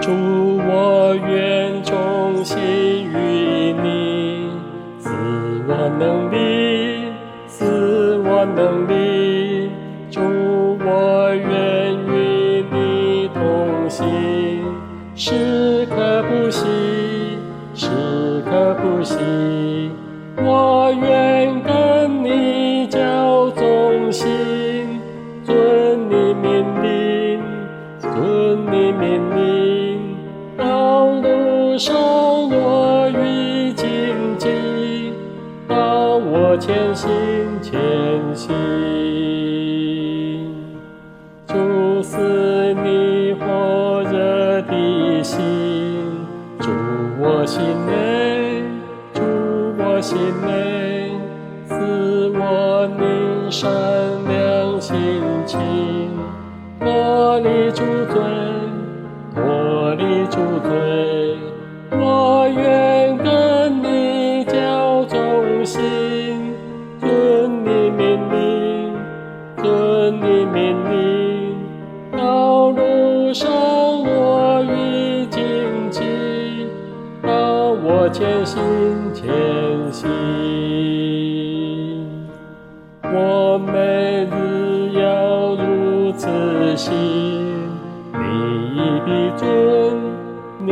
主，我愿忠心于你，赐我能力，赐我能力。主，我愿与你同行，时刻不息，时刻不息。我愿跟你交忠心，遵你命令，遵你命令。道路上我与荆棘，当我前行前行。主赐你火热的心，住我心内，住我心内，赐我宁善良心情，脱离主罪，脱离主罪。我愿跟你交忠心，遵你命令，遵你命令。道路上我与荆棘，当我前行前行。我每日要如此行，你亦必遵，你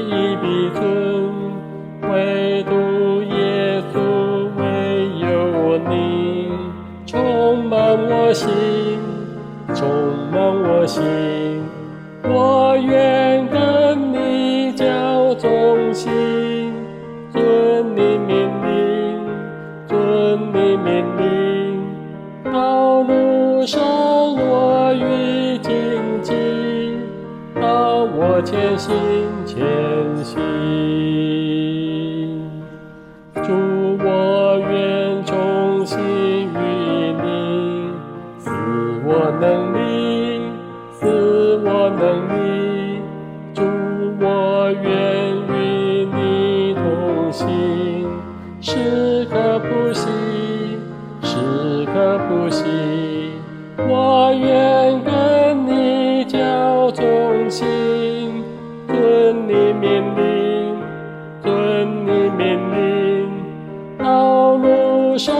亦必遵。唯独耶稣，唯有你充满我心，充满我心。我愿跟你交忠心，遵你命令，遵你命令。道路上我与荆棘，当我前行前行。主，我愿忠心于你，赐我能力，赐我能力。主，我愿与你同行，时刻不息，时刻不息。我愿跟你交忠心，遵你命令，遵你命令。道路上